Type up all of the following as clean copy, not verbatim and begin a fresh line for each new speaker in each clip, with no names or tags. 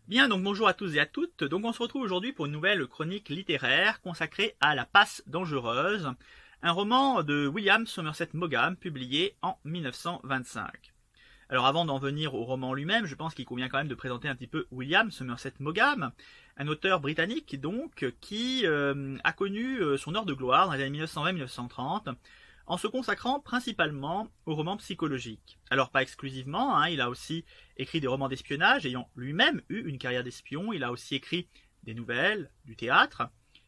Bien, donc bonjour à tous et à toutes. Donc on se retrouve aujourd'hui pour une nouvelle chronique littéraire consacrée à La Passe dangereuse, un roman de William Somerset Maugham publié en 1925. Alors avant d'en venir au roman lui-même, je pense qu'il convient quand même de présenter un petit peu William Somerset Maugham, un auteur britannique donc qui a connu son heure de gloire dans les années 1920-1930 en se consacrant principalement aux romans psychologiques. Alors pas exclusivement, il a aussi écrit des romans d'espionnage, ayant lui-même eu une carrière d'espion, il a aussi écrit des nouvelles, du théâtre,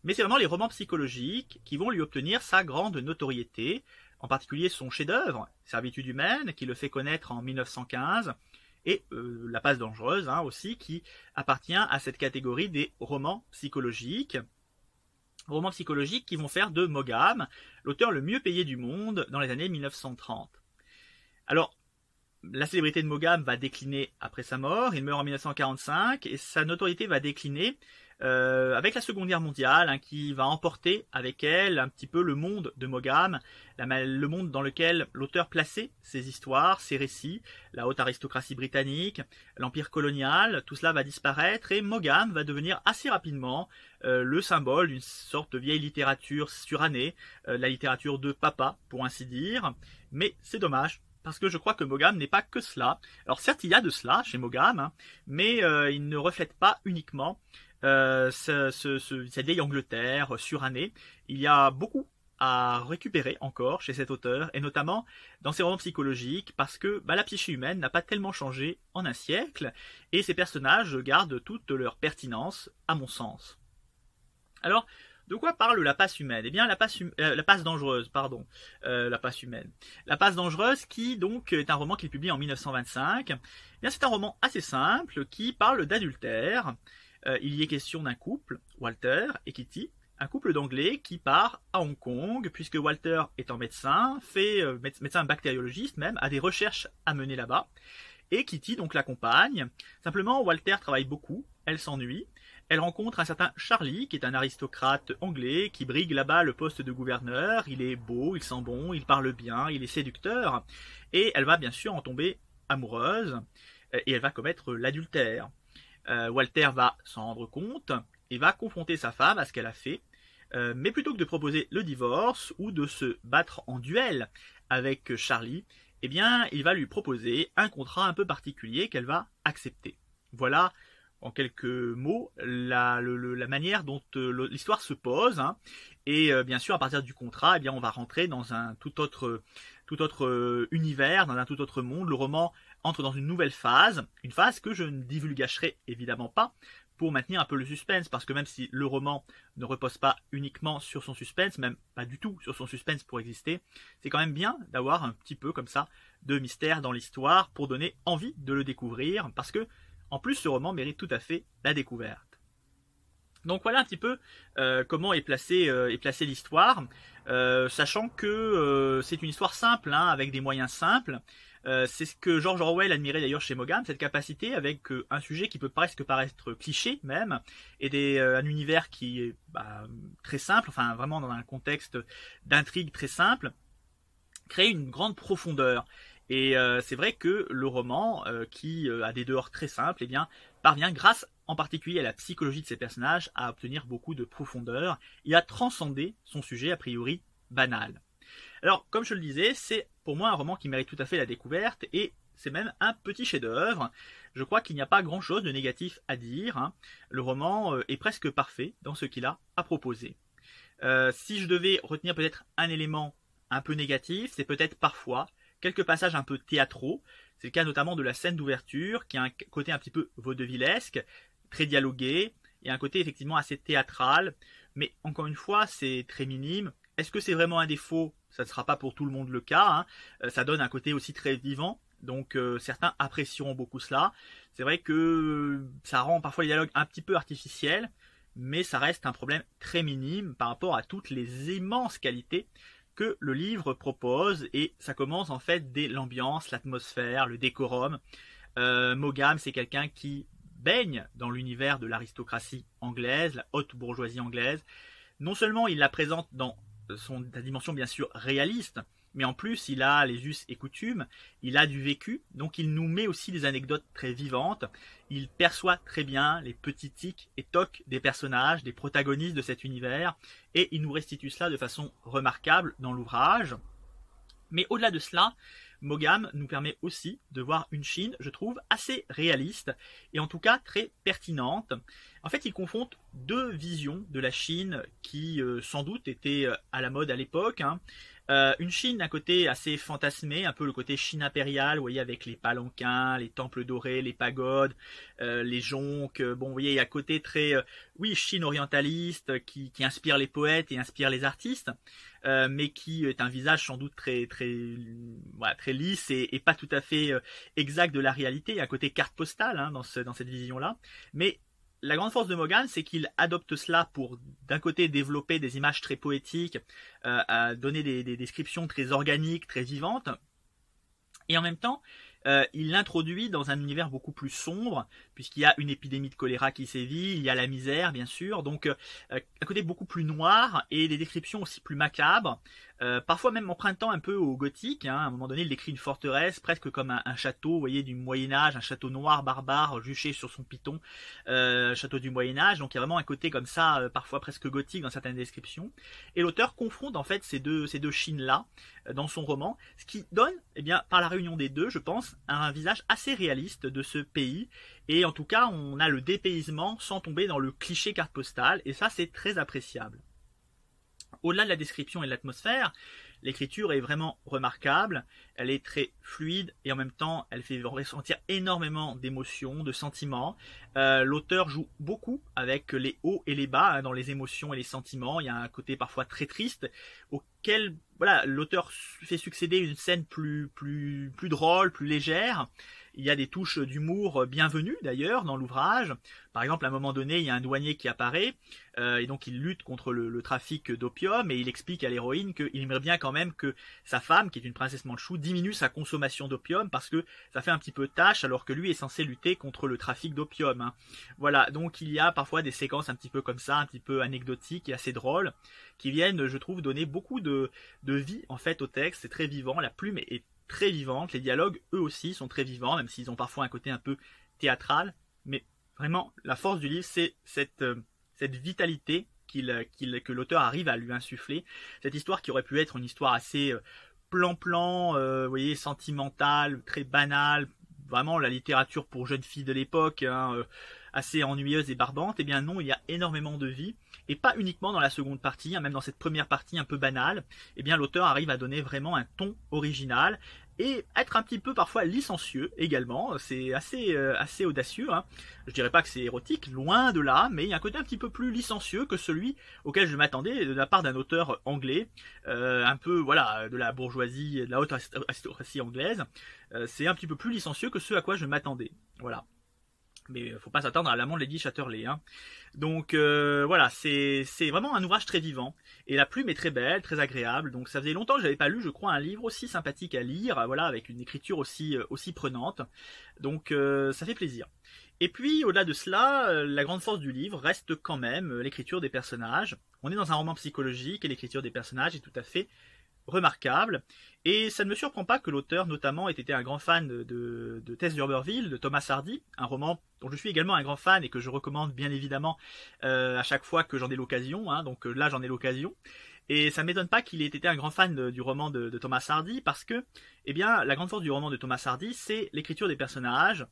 mais c'est vraiment les romans psychologiques qui vont lui obtenir sa grande notoriété, en particulier son chef-d'œuvre, Servitude humaine, qui le fait connaître en 1915, et La Passe dangereuse aussi, qui appartient à cette catégorie des romans psychologiques qui vont faire de Maugham l'auteur le mieux payé du monde dans les années 1930. Alors, la célébrité de Maugham va décliner après sa mort, il meurt en 1945, et sa notoriété va décliner avec la Seconde Guerre mondiale, qui va emporter avec elle un petit peu le monde de Maugham, le monde dans lequel l'auteur plaçait ses histoires, ses récits, la haute aristocratie britannique, l'empire colonial, tout cela va disparaître et Maugham va devenir assez rapidement le symbole d'une sorte de vieille littérature surannée, la littérature de papa pour ainsi dire, mais c'est dommage. Parce que je crois que Maugham n'est pas que cela. Alors certes, il y a de cela chez Maugham, mais il ne reflète pas uniquement cette vieille Angleterre surannée. Il y a beaucoup à récupérer encore chez cet auteur, et notamment dans ses romans psychologiques, parce que la psyché humaine n'a pas tellement changé en un siècle, et ces personnages gardent toute leur pertinence, à mon sens. Alors, de quoi parle La Passe humaine? Eh bien, La Passe dangereuse, pardon. La Passe humaine. La Passe dangereuse, qui donc est un roman qu'il publie en 1925. Eh bien, c'est un roman assez simple qui parle d'adultère. Il y est question d'un couple, Walter et Kitty, un couple d'Anglais qui part à Hong Kong, puisque Walter étant médecin, médecin bactériologiste même, a des recherches à mener là-bas. Et Kitty donc l'accompagne. Simplement, Walter travaille beaucoup, elle s'ennuie. Elle rencontre un certain Charlie, qui est un aristocrate anglais, qui brigue là-bas le poste de gouverneur. Il est beau, il sent bon, il parle bien, il est séducteur. Et elle va bien sûr en tomber amoureuse, et elle va commettre l'adultère. Walter va s'en rendre compte, et va confronter sa femme à ce qu'elle a fait. Mais plutôt que de proposer le divorce, ou de se battre en duel avec Charlie, eh bien, il va lui proposer un contrat un peu particulier qu'elle va accepter. Voilà, en quelques mots, la manière dont l'histoire se pose. Et bien sûr, à partir du contrat, eh bien, on va rentrer dans un tout autre univers, dans un tout autre monde. Le roman entre dans une nouvelle phase, une phase que je ne divulgacherai évidemment pas, pour maintenir un peu le suspense, parce que même si le roman ne repose pas uniquement sur son suspense, même pas du tout sur son suspense pour exister, c'est quand même bien d'avoir un petit peu comme ça de mystère dans l'histoire pour donner envie de le découvrir, parce que en plus ce roman mérite tout à fait la découverte. Donc voilà un petit peu comment est placée l'histoire, sachant que c'est une histoire simple, avec des moyens simples. C'est ce que George Orwell admirait d'ailleurs chez Maugham, cette capacité avec un sujet qui peut presque paraître cliché même, et un univers qui est très simple, enfin vraiment dans un contexte d'intrigue très simple, crée une grande profondeur. Et c'est vrai que le roman, qui a des dehors très simples, eh bien, parvient, grâce en particulier à la psychologie de ses personnages, à obtenir beaucoup de profondeur et à transcender son sujet a priori banal. Alors, comme je le disais, c'est pour moi un roman qui mérite tout à fait la découverte, et c'est même un petit chef-d'œuvre. Je crois qu'il n'y a pas grand-chose de négatif à dire. Le roman est presque parfait dans ce qu'il a à proposer. Si je devais retenir peut-être un élément un peu négatif, c'est peut-être parfois quelques passages un peu théâtraux. C'est le cas notamment de la scène d'ouverture, qui a un côté un petit peu vaudevillesque, très dialogué, et un côté effectivement assez théâtral. Mais encore une fois, c'est très minime. Est-ce que c'est vraiment un défaut? Ça ne sera pas pour tout le monde le cas. Ça donne un côté aussi très vivant. Donc certains apprécieront beaucoup cela. C'est vrai que ça rend parfois les dialogues un petit peu artificiels, mais ça reste un problème très minime par rapport à toutes les immenses qualités que le livre propose, et ça commence en fait dès l'ambiance, l'atmosphère, le décorum. Maugham, c'est quelqu'un qui baigne dans l'univers de l'aristocratie anglaise, la haute bourgeoisie anglaise. Non seulement il la présente dans sa dimension bien sûr réaliste, mais en plus il a les us et coutumes, il a du vécu, donc il nous met aussi des anecdotes très vivantes, il perçoit très bien les petits tics et tocs des personnages, des protagonistes de cet univers, et il nous restitue cela de façon remarquable dans l'ouvrage. Mais au-delà de cela, Mogam nous permet aussi de voir une Chine, je trouve, assez réaliste et en tout cas très pertinente. En fait, il confronte deux visions de la Chine qui, sans doute, étaient à la mode à l'époque. Une Chine d'un côté assez fantasmée, un peu le côté Chine impériale, vous voyez, avec les palanquins, les temples dorés, les pagodes, les jonques. Bon, vous voyez, il y a un côté très, oui, Chine orientaliste qui inspire les poètes et inspire les artistes. Mais qui est un visage sans doute voilà, très lisse et pas tout à fait exact de la réalité. Il y a un côté carte postale dans cette vision-là. Mais la grande force de Mogam, c'est qu'il adopte cela pour, d'un côté, développer des images très poétiques, à donner des descriptions très organiques, très vivantes, et en même temps, il l'introduit dans un univers beaucoup plus sombre, puisqu'il y a une épidémie de choléra qui sévit, il y a la misère, bien sûr, donc un côté beaucoup plus noir et des descriptions aussi plus macabres, parfois même empruntant un peu au gothique. À un moment donné, il décrit une forteresse, presque comme un château, vous voyez, du Moyen-Âge, un château noir, barbare, juché sur son piton, château du Moyen-Âge, donc il y a vraiment un côté comme ça, parfois presque gothique dans certaines descriptions. Et l'auteur confronte en fait ces deux Chines-là dans son roman, ce qui donne, eh bien, par la réunion des deux, je pense, un visage assez réaliste de ce pays, et en tout cas on a le dépaysement sans tomber dans le cliché carte postale, et ça c'est très appréciable. Au-delà de la description et de l'atmosphère, l'écriture est vraiment remarquable, elle est très fluide et en même temps elle fait ressentir énormément d'émotions, de sentiments. L'auteur joue beaucoup avec les hauts et les bas dans les émotions et les sentiments. Il y a un côté parfois très triste auquel voilà, l'auteur fait succéder une scène plus drôle, plus légère. Il y a des touches d'humour bienvenues d'ailleurs dans l'ouvrage. Par exemple, à un moment donné, il y a un douanier qui apparaît et donc il lutte contre le trafic d'opium et il explique à l'héroïne qu'il aimerait bien quand même que sa femme, qui est une princesse mandchoue, diminue sa consommation d'opium parce que ça fait un petit peu tâche alors que lui est censé lutter contre le trafic d'opium. Voilà, donc il y a parfois des séquences un petit peu comme ça, un petit peu anecdotiques et assez drôles, qui viennent, je trouve, donner beaucoup de vie en fait au texte. C'est très vivant, la plume est très vivante, les dialogues eux aussi sont très vivants, même s'ils ont parfois un côté un peu théâtral, mais vraiment la force du livre c'est cette vitalité que l'auteur arrive à lui insuffler, cette histoire qui aurait pu être une histoire assez plan-plan, vous voyez, sentimentale, très banale, vraiment la littérature pour jeunes filles de l'époque, assez ennuyeuse et barbante. Eh bien non, il y a énormément de vie, et pas uniquement dans la seconde partie, même dans cette première partie un peu banale. Eh bien l'auteur arrive à donner vraiment un ton original et être un petit peu parfois licencieux également. C'est assez audacieux. Je dirais pas que c'est érotique, loin de là, mais il y a un côté un petit peu plus licencieux que celui auquel je m'attendais de la part d'un auteur anglais, un peu voilà de la bourgeoisie, de la haute aristocratie anglaise. C'est un petit peu plus licencieux que ce à quoi je m'attendais. Voilà. Mais faut pas s'attendre à l'amant de Lady Chatterley. Donc voilà, c'est vraiment un ouvrage très vivant. Et la plume est très belle, très agréable. Donc ça faisait longtemps que j'avais pas lu, je crois, un livre aussi sympathique à lire, voilà, avec une écriture aussi prenante. Donc ça fait plaisir. Et puis au-delà de cela, la grande force du livre reste quand même l'écriture des personnages. On est dans un roman psychologique et l'écriture des personnages est tout à fait remarquable, et ça ne me surprend pas que l'auteur notamment ait été un grand fan de Tess d'Urberville, de Thomas Hardy, un roman dont je suis également un grand fan et que je recommande bien évidemment à chaque fois que j'en ai l'occasion, donc là j'en ai l'occasion. Et ça ne m'étonne pas qu'il ait été un grand fan du roman de Thomas Hardy, parce que eh bien, la grande force du roman de Thomas Hardy, c'est l'écriture des personnages,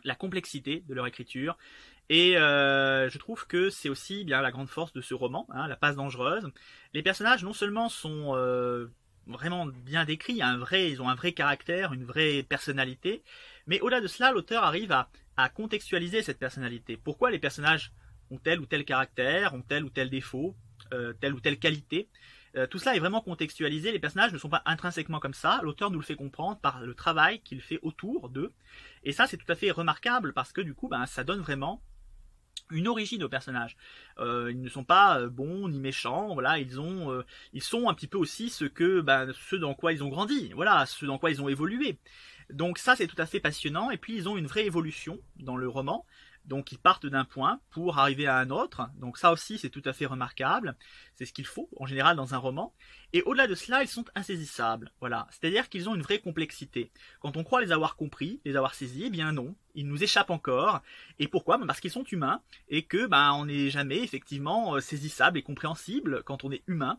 la complexité de leur écriture, et je trouve que c'est aussi bien la grande force de ce roman, La Passe dangereuse. Les personnages non seulement sont vraiment bien décrits, ils ont un vrai caractère, une vraie personnalité, mais au-delà de cela, l'auteur arrive à contextualiser cette personnalité. Pourquoi les personnages ont tel ou tel caractère, ont tel ou tel défaut, telle ou telle qualité. Tout cela est vraiment contextualisé, les personnages ne sont pas intrinsèquement comme ça, l'auteur nous le fait comprendre par le travail qu'il fait autour d'eux, et ça c'est tout à fait remarquable parce que du coup ça donne vraiment une origine aux personnages. Ils ne sont pas bons ni méchants, voilà, ils sont un petit peu aussi ce dans quoi ils ont grandi, voilà, ce dans quoi ils ont évolué. Donc ça c'est tout à fait passionnant, et puis ils ont une vraie évolution dans le roman. Donc ils partent d'un point pour arriver à un autre. Donc ça aussi c'est tout à fait remarquable. C'est ce qu'il faut en général dans un roman. Et au-delà de cela, ils sont insaisissables. Voilà. C'est-à-dire qu'ils ont une vraie complexité. Quand on croit les avoir compris, les avoir saisis, eh bien non. Ils nous échappent encore. Et pourquoi? Parce qu'ils sont humains et que on n'est jamais effectivement saisissable et compréhensible quand on est humain.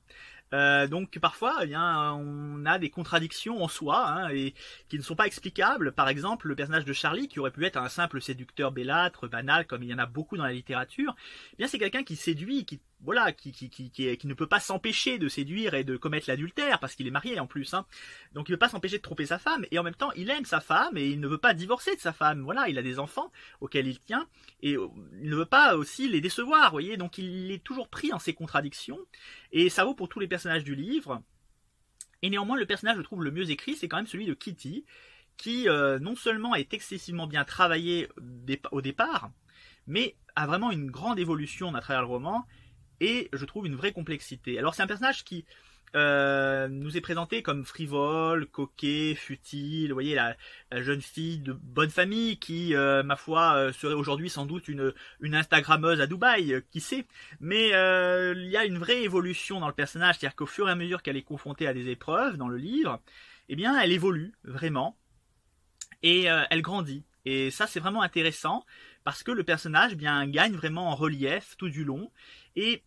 Donc parfois, on a des contradictions en soi et qui ne sont pas explicables. Par exemple, le personnage de Charlie, qui aurait pu être un simple séducteur bellâtre, banal, comme il y en a beaucoup dans la littérature, c'est quelqu'un qui séduit, qui ne peut pas s'empêcher de séduire et de commettre l'adultère parce qu'il est marié en plus. Donc il ne peut pas s'empêcher de tromper sa femme et en même temps il aime sa femme et il ne veut pas divorcer de sa femme. Voilà, il a des enfants auxquels il tient et il ne veut pas aussi les décevoir. Vous voyez, donc il est toujours pris dans ses contradictions et ça vaut pour tous les personnages du livre. Et néanmoins, le personnage, je trouve, le mieux écrit, c'est quand même celui de Kitty, qui non seulement est excessivement bien travaillé au départ, mais a vraiment une grande évolution à travers le roman. Et je trouve une vraie complexité. Alors c'est un personnage qui nous est présenté comme frivole, coquet, futile. Vous voyez la jeune fille de bonne famille qui, ma foi, serait aujourd'hui sans doute une Instagrammeuse à Dubaï, qui sait. Mais il y a une vraie évolution dans le personnage, c'est-à-dire qu'au fur et à mesure qu'elle est confrontée à des épreuves dans le livre, elle évolue vraiment et elle grandit. Et ça c'est vraiment intéressant parce que le personnage gagne vraiment en relief tout du long. Et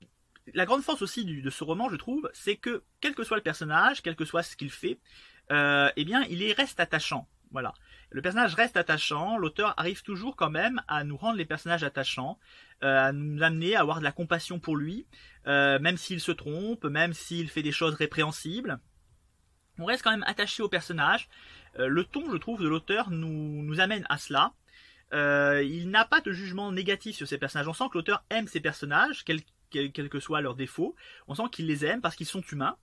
la grande force aussi de ce roman, je trouve, c'est que quel que soit le personnage, quel que soit ce qu'il fait, il reste attachant. Voilà. Le personnage reste attachant, l'auteur arrive toujours quand même à nous rendre les personnages attachants, à nous amener à avoir de la compassion pour lui, même s'il se trompe, même s'il fait des choses répréhensibles. On reste quand même attaché au personnage. Le ton, je trouve, de l'auteur nous amène à cela. Il n'a pas de jugement négatif sur ces personnages. On sent que l'auteur aime ces personnages, quels que soient leurs défauts. On sent qu'il les aime parce qu'ils sont humains.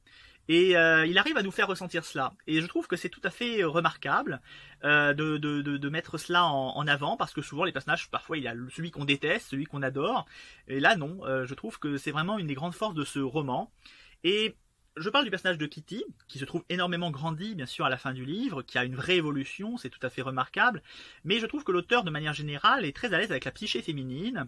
Et il arrive à nous faire ressentir cela. Et je trouve que c'est tout à fait remarquable de mettre cela en avant, parce que souvent les personnages, parfois il y a celui qu'on déteste, celui qu'on adore. Et là non, je trouve que c'est vraiment une des grandes forces de ce roman. Et je parle du personnage de Kitty, qui se trouve énormément grandi, bien sûr, à la fin du livre, qui a une vraie évolution, c'est tout à fait remarquable, mais je trouve que l'auteur, de manière générale, est très à l'aise avec la psyché féminine,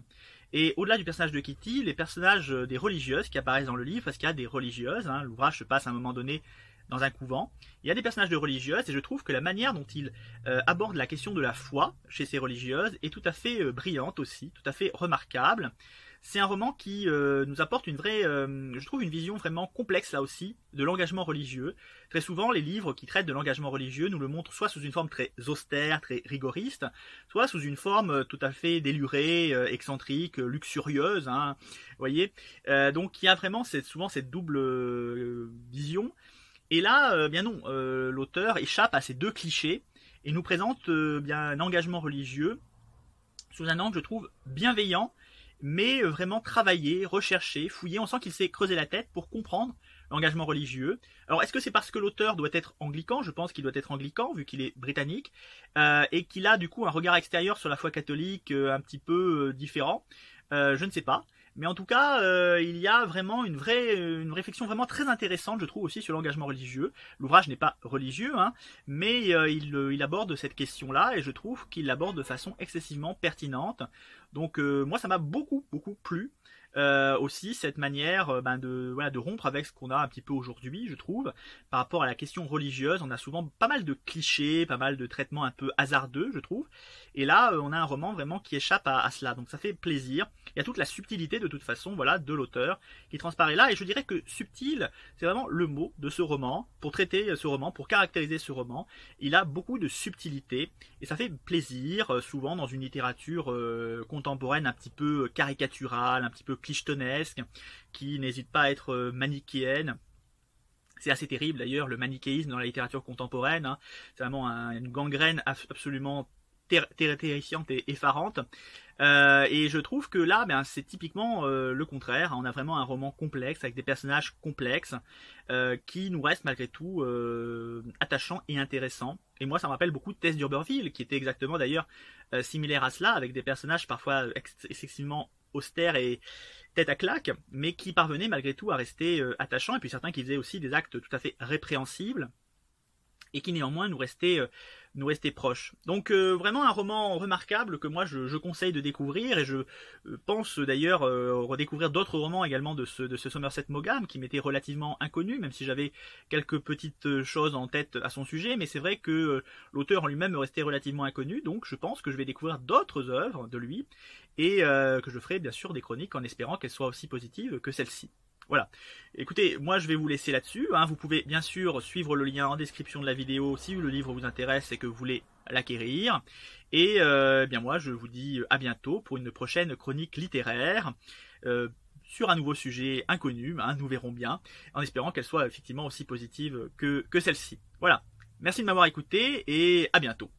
et au-delà du personnage de Kitty, les personnages des religieuses qui apparaissent dans le livre, parce qu'il y a des religieuses, l'ouvrage se passe à un moment donné dans un couvent, il y a des personnages de religieuses, et je trouve que la manière dont il aborde la question de la foi chez ces religieuses est tout à fait brillante aussi, tout à fait remarquable. C'est un roman qui nous apporte une vraie, je trouve, une vision vraiment complexe là aussi de l'engagement religieux. Très souvent, les livres qui traitent de l'engagement religieux nous le montrent soit sous une forme très austère, très rigoriste, soit sous une forme tout à fait délurée, excentrique, luxurieuse. Vous voyez, donc il y a vraiment souvent cette double vision. Et là, bien non, l'auteur échappe à ces deux clichés et nous présente un engagement religieux sous un angle, je trouve, bienveillant, mais vraiment travaillé, recherché, fouillé. On sent qu'il s'est creusé la tête pour comprendre l'engagement religieux. Alors, est-ce que c'est parce que l'auteur doit être anglican? Je pense qu'il doit être anglican, vu qu'il est britannique, et qu'il a du coup un regard extérieur sur la foi catholique un petit peu différent. Je ne sais pas. Mais en tout cas, il y a vraiment une réflexion vraiment très intéressante, je trouve, aussi sur l'engagement religieux. L'ouvrage n'est pas religieux, mais il aborde cette question-là, et je trouve qu'il l'aborde de façon excessivement pertinente. Donc moi, ça m'a beaucoup plu. Aussi cette manière de rompre avec ce qu'on a un petit peu aujourd'hui, je trouve, par rapport à la question religieuse. On a souvent pas mal de clichés, pas mal de traitements un peu hasardeux, je trouve, et là on a un roman vraiment qui échappe à cela, donc ça fait plaisir. Il y a toute la subtilité de toute façon, voilà, de l'auteur qui transparaît là, et je dirais que subtil, c'est vraiment le mot de ce roman, pour traiter ce roman, pour caractériser ce roman. Il a beaucoup de subtilité, et ça fait plaisir, souvent dans une littérature contemporaine un petit peu caricaturale, un petit peu clichetonesque, qui n'hésite pas à être manichéenne. C'est assez terrible d'ailleurs, le manichéisme dans la littérature contemporaine. C'est vraiment une gangrène absolument terrifiante et effarante. Et je trouve que là, c'est typiquement le contraire. On a vraiment un roman complexe, avec des personnages complexes, qui nous restent malgré tout attachants et intéressants. Et moi, ça me rappelle beaucoup de Tess d'Urberville, qui était exactement d'ailleurs similaire à cela, avec des personnages parfois excessivement austères et tête à claque, mais qui parvenaient malgré tout à rester attachants, et puis certains qui faisaient aussi des actes tout à fait répréhensibles, et qui néanmoins nous restaient nous rester proches. Donc vraiment un roman remarquable que moi je conseille de découvrir, et je pense d'ailleurs redécouvrir d'autres romans également de ce Somerset Maugham qui m'était relativement inconnu, même si j'avais quelques petites choses en tête à son sujet, mais c'est vrai que l'auteur en lui-même me restait relativement inconnu, donc je pense que je vais découvrir d'autres œuvres de lui, et que je ferai bien sûr des chroniques en espérant qu'elles soient aussi positives que celle-ci. Voilà. Écoutez, moi je vais vous laisser là-dessus. Hein. Vous pouvez bien sûr suivre le lien en description de la vidéo si le livre vous intéresse et que vous voulez l'acquérir. Et bien moi je vous dis à bientôt pour une prochaine chronique littéraire sur un nouveau sujet inconnu. Hein, nous verrons bien, en espérant qu'elle soit effectivement aussi positive que celle-ci. Voilà. Merci de m'avoir écouté et à bientôt.